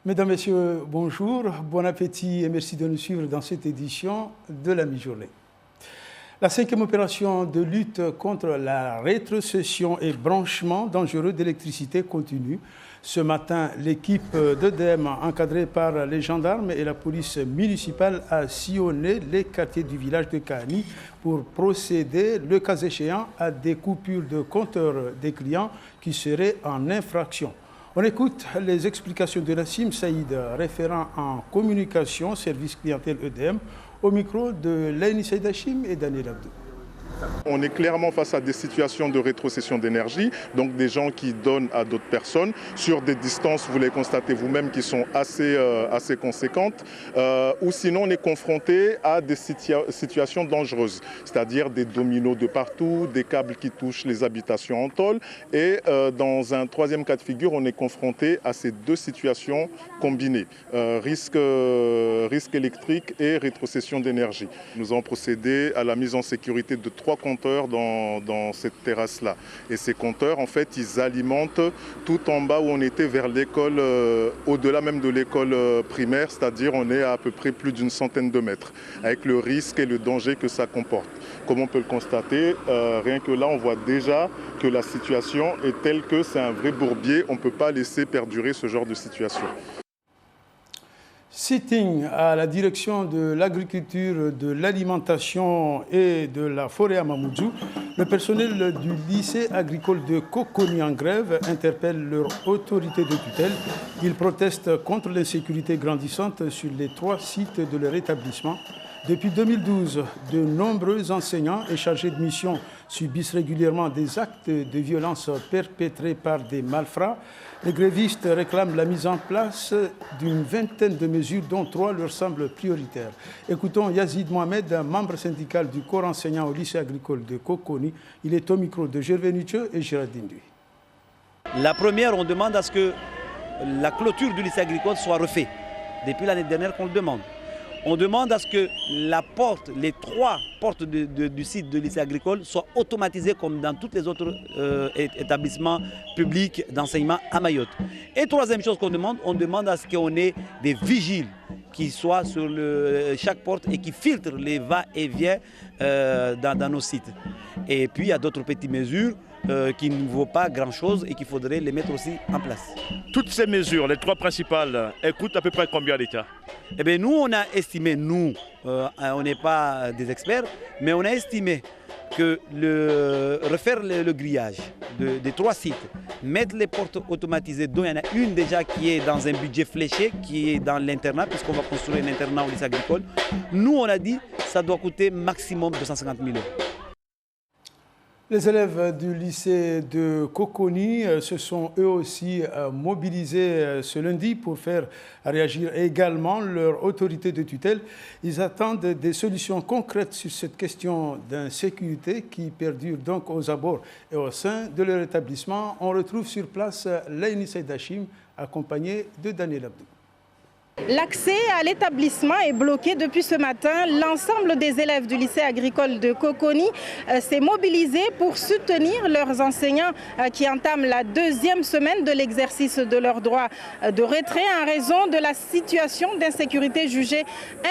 Mesdames, Messieurs, bonjour, bon appétit et merci de nous suivre dans cette édition de la mi-journée. La 5e opération de lutte contre la rétrocession et branchement dangereux d'électricité continue. Ce matin, l'équipe d'EDEM, encadrée par les gendarmes et la police municipale, a sillonné les quartiers du village de Kahani pour procéder, le cas échéant, à des coupures de compteurs des clients qui seraient en infraction. On écoute les explications de Nassim Saïd, référent en communication, service clientèle EDEM, au micro de Laini Saïd Hachim et Daniel Abdou. On est clairement face à des situations de rétrocession d'énergie, donc des gens qui donnent à d'autres personnes sur des distances, vous les constatez vous-même, qui sont assez conséquentes, ou sinon on est confronté à des situations dangereuses, c'est-à-dire des dominos de partout, des câbles qui touchent les habitations en tôle, et dans un troisième cas de figure, on est confronté à ces deux situations combinées, risque électrique et rétrocession d'énergie. Nous avons procédé à la mise en sécurité de 3 compteurs dans cette terrasse-là. Et ces compteurs, en fait, ils alimentent tout en bas où on était vers l'école, au-delà même de l'école primaire, c'est-à-dire on est à peu près plus d'une centaine de mètres, avec le risque et le danger que ça comporte. Comme on peut le constater, rien que là, on voit déjà que la situation est telle que c'est un vrai bourbier. On ne peut pas laisser perdurer ce genre de situation. Sitting à la direction de l'agriculture, de l'alimentation et de la forêt à Mamoudzou, le personnel du lycée agricole de Coconi en grève interpelle leur autorité de tutelle. Ils protestent contre l'insécurité grandissante sur les 3 sites de leur établissement. Depuis 2012, de nombreux enseignants et chargés de mission subissent régulièrement des actes de violence perpétrés par des malfrats. Les grévistes réclament la mise en place d'une vingtaine de mesures, dont 3 leur semblent prioritaires. Écoutons Yazid Mohamed, membre syndical du corps enseignant au lycée agricole de Coconi. Il est au micro de Gervais Nuche et Géraldine Duy. La première, on demande à ce que la clôture du lycée agricole soit refaite. Depuis l'année dernière qu'on le demande. On demande à ce que les 3 portes du site de lycée agricole soient automatisées comme dans tous les autres établissements publics d'enseignement à Mayotte. Et troisième chose qu'on demande, on demande à ce qu'on ait des vigiles qui soient sur chaque porte et qui filtrent les va-et-vient dans nos sites. Et puis il y a d'autres petites mesures qui ne vaut pas grand-chose et qu'il faudrait les mettre aussi en place. Toutes ces mesures, les 3 principales, elles coûtent à peu près combien à l'État? Eh bien, nous, on a estimé, on n'est pas des experts, mais on a estimé que refaire le grillage des 3 sites, mettre les portes automatisées, dont il y en a une déjà qui est dans un budget fléché, qui est dans l'internat, puisqu'on va construire un internat au lycée agricole. Nous, on a dit que ça doit coûter maximum 250 000 €. Les élèves du lycée de Coconi se sont eux aussi mobilisés ce lundi pour faire réagir également leur autorité de tutelle. Ils attendent des solutions concrètes sur cette question d'insécurité qui perdure donc aux abords et au sein de leur établissement. On retrouve sur place Laini Saïd Hachim accompagné de Daniel Abdou. L'accès à l'établissement est bloqué depuis ce matin. L'ensemble des élèves du lycée agricole de Coconi s'est mobilisé pour soutenir leurs enseignants qui entament la 2e semaine de l'exercice de leur droit de retrait en raison de la situation d'insécurité jugée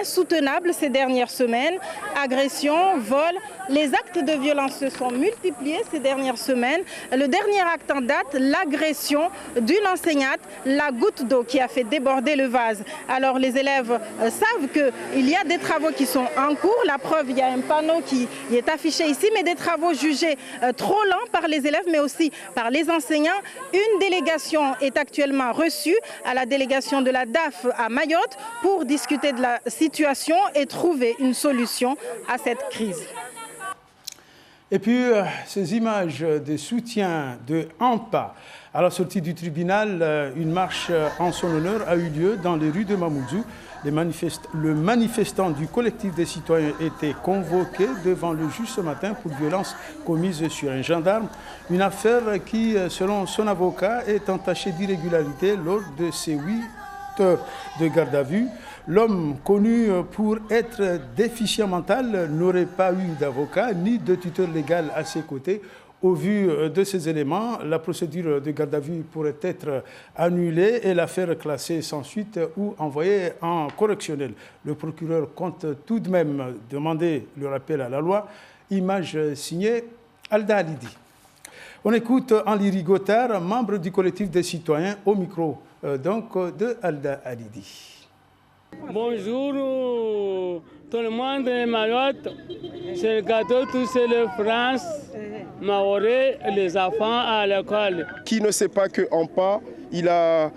insoutenable ces dernières semaines. Agressions, vols, les actes de violence se sont multipliés ces dernières semaines. Le dernier acte en date, l'agression d'une enseignante, la goutte d'eau qui a fait déborder le vase. Alors les élèves savent qu'il y a des travaux qui sont en cours. La preuve, il y a un panneau qui est affiché ici, mais des travaux jugés trop lents par les élèves, mais aussi par les enseignants. Une délégation est actuellement reçue à la délégation de la DAF à Mayotte pour discuter de la situation et trouver une solution à cette crise. Et puis, ces images de soutien de Ampa à la sortie du tribunal, une marche en son honneur a eu lieu dans les rues de Mamoudzou. Le manifestant du collectif des citoyens était convoqué devant le juge ce matin pour violence commise sur un gendarme. Une affaire qui, selon son avocat, est entachée d'irrégularité lors de ses 8 heures de garde à vue. L'homme, connu pour être déficient mental, n'aurait pas eu d'avocat ni de tuteur légal à ses côtés Au vu de ces éléments, la procédure de garde à vue pourrait être annulée et l'affaire classée sans suite ou envoyée en correctionnel. Le procureur compte tout de même demander le rappel à la loi. Image signée Alda Alidi. On écoute Henri Rigotard, membre du collectif des citoyens, au micro de Alda Alidi. Bonjour tout le monde de Mayotte, c'est le gâteau tous les France, Maoré, les enfants à l'école. Qui ne sait pas que Ampa, il a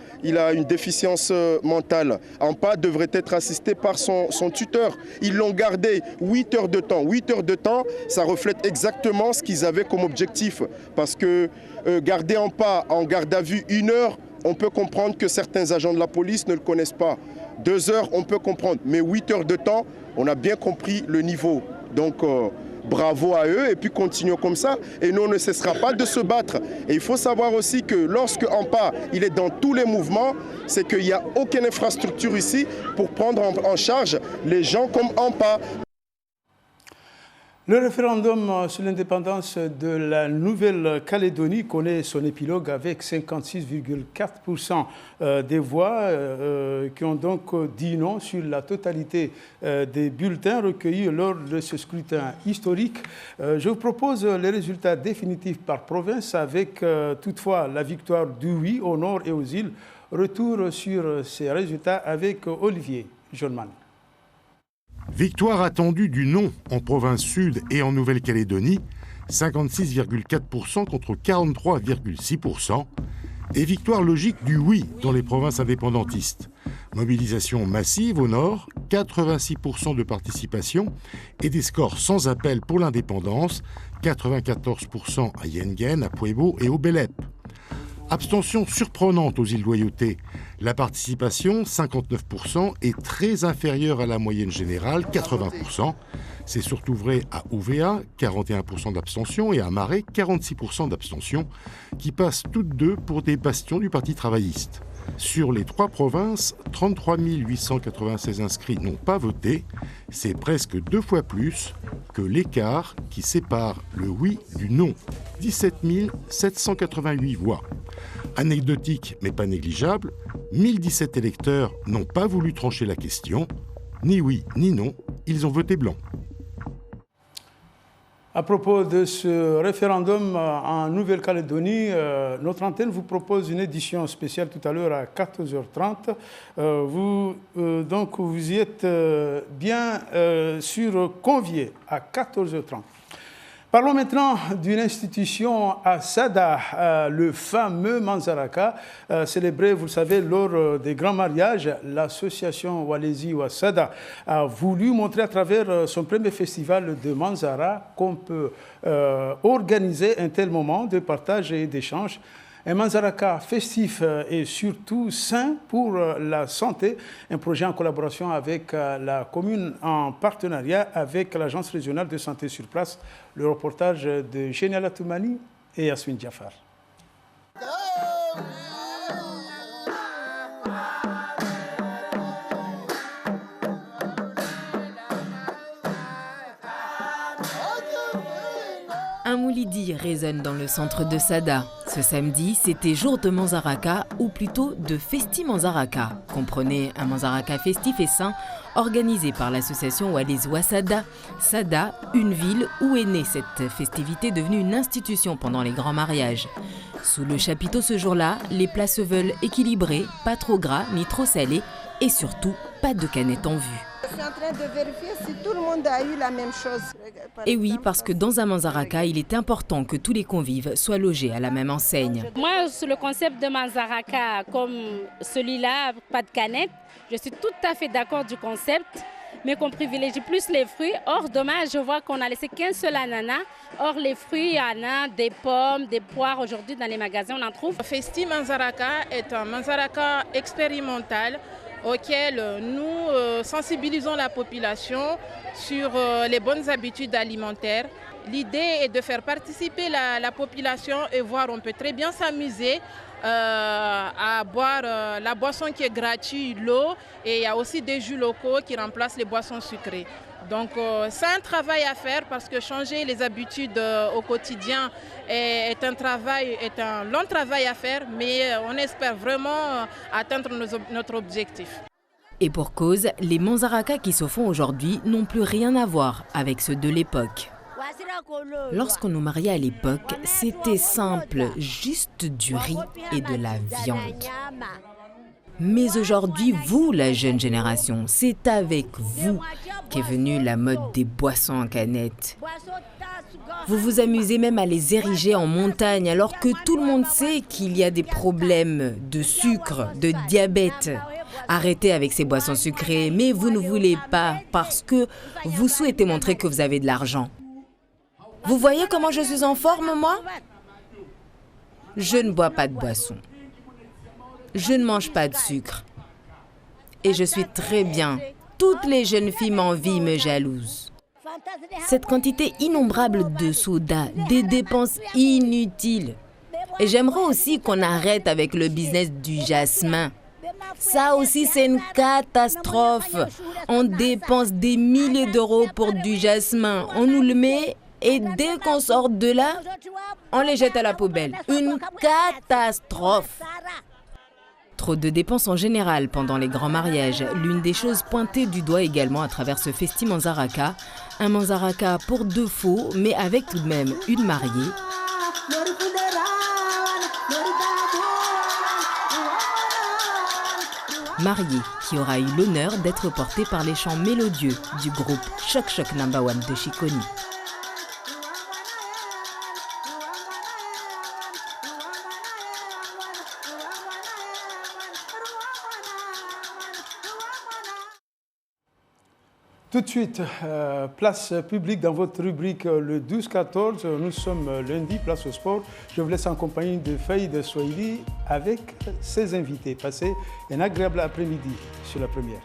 une déficience mentale. Ampa devrait être assisté par son tuteur. Ils l'ont gardé 8 heures de temps. 8 heures de temps, ça reflète exactement ce qu'ils avaient comme objectif. Parce que garder Ampa en garde à vue 1 heure, on peut comprendre que certains agents de la police ne le connaissent pas. 2 heures, on peut comprendre. Mais 8 heures de temps, on a bien compris le niveau. Donc, bravo à eux et puis continuons comme ça. Et nous, on ne cessera pas de se battre. Et il faut savoir aussi que lorsque Ampa, il est dans tous les mouvements, c'est qu'il n'y a aucune infrastructure ici pour prendre en charge les gens comme Ampa. Le référendum sur l'indépendance de la Nouvelle-Calédonie connaît son épilogue avec 56,4% des voix qui ont donc dit non sur la totalité des bulletins recueillis lors de ce scrutin historique. Je vous propose les résultats définitifs par province avec toutefois la victoire du oui au nord et aux îles. Retour sur ces résultats avec Olivier Jonman. Victoire attendue du non en province sud et en Nouvelle-Calédonie, 56,4% contre 43,6%. Et victoire logique du oui dans les provinces indépendantistes. Mobilisation massive au nord, 86% de participation et des scores sans appel pour l'indépendance, 94% à Yengen, à Puebo et au Belep. Abstention surprenante aux îles Loyauté. La participation, 59%, est très inférieure à la moyenne générale, 80%. C'est surtout vrai à Ouvéa, 41% d'abstention, et à Marais, 46% d'abstention, qui passent toutes deux pour des bastions du Parti travailliste. Sur les 3 provinces, 33 896 inscrits n'ont pas voté. C'est presque 2 fois plus que l'écart qui sépare le oui du non. 17 788 voix. Anecdotique mais pas négligeable, 1017 électeurs n'ont pas voulu trancher la question. Ni oui ni non, ils ont voté blanc. À propos de ce référendum en Nouvelle-Calédonie, notre antenne vous propose une édition spéciale tout à l'heure à 14h30. Vous y êtes bien sûr conviés à 14h30. Parlons maintenant d'une institution à Sada, le fameux Manzaraka, célébré, vous le savez, lors des grands mariages. L'association Walesi Sada a voulu montrer à travers son premier festival de Manzara qu'on peut organiser un tel moment de partage et d'échange. Un Manzaraka festif et surtout sain pour la santé, un projet en collaboration avec la commune en partenariat avec l'Agence régionale de santé sur place. Le reportage de Géniala Toumani et Yasmine Jafar. Un moulidi résonne dans le centre de Sada. Ce samedi, c'était jour de Manzaraka, ou plutôt de Festi Manzaraka. Comprenez un Manzaraka festif et sain, organisé par l'association Walesi Sada. Sada, une ville où est née cette festivité devenue une institution pendant les grands mariages. Sous le chapiteau ce jour-là, les plats se veulent équilibrés, pas trop gras ni trop salés, et surtout, pas de canettes en vue. Je suis en train de vérifier si tout le monde a eu la même chose. Et oui, parce que dans un Manzaraka, il est important que tous les convives soient logés à la même enseigne. Moi, sur le concept de Manzaraka, comme celui-là, pas de canettes, je suis tout à fait d'accord du concept, mais qu'on privilégie plus les fruits. Or, dommage, je vois qu'on a laissé qu'un seul ananas. Or, les fruits, il y en a des pommes, des poires. Aujourd'hui, dans les magasins, on en trouve. Festi Manzaraka est un Manzaraka expérimental auquel nous sensibilisons la population sur les bonnes habitudes alimentaires. L'idée est de faire participer la population et voir, on peut très bien s'amuser à boire la boisson qui est gratuite, l'eau, et il y a aussi des jus locaux qui remplacent les boissons sucrées. Donc c'est un travail à faire parce que changer les habitudes au quotidien est un long travail à faire, mais on espère vraiment atteindre notre objectif. Et pour cause, les manzaraka qui se font aujourd'hui n'ont plus rien à voir avec ceux de l'époque. Lorsqu'on nous mariait à l'époque, c'était simple, juste du riz et de la viande. Mais aujourd'hui, vous, la jeune génération, c'est avec vous qu'est venue la mode des boissons en canette. Vous vous amusez même à les ériger en montagne alors que tout le monde sait qu'il y a des problèmes de sucre, de diabète. Arrêtez avec ces boissons sucrées, mais vous ne voulez pas parce que vous souhaitez montrer que vous avez de l'argent. Vous voyez comment je suis en forme, moi? Je ne bois pas de boisson. Je ne mange pas de sucre. Et je suis très bien. Toutes les jeunes filles m'envient, me jalousent. Cette quantité innombrable de soda, des dépenses inutiles. Et j'aimerais aussi qu'on arrête avec le business du jasmin. Ça aussi, c'est une catastrophe. On dépense des milliers d'euros pour du jasmin. On nous le met et dès qu'on sort de là, on les jette à la poubelle. Une catastrophe. Trop de dépenses en général pendant les grands mariages. L'une des choses pointées du doigt également à travers ce festi manzaraka. Un manzaraka pour deux faux, mais avec tout de même une mariée. Mariée qui aura eu l'honneur d'être portée par les chants mélodieux du groupe Choc Choc No. 1 de Chiconi. Tout de suite, place publique dans votre rubrique le 12-14. Nous sommes lundi, place au sport. Je vous laisse en compagnie de Faïd Swahili avec ses invités. Passez un agréable après-midi sur la première.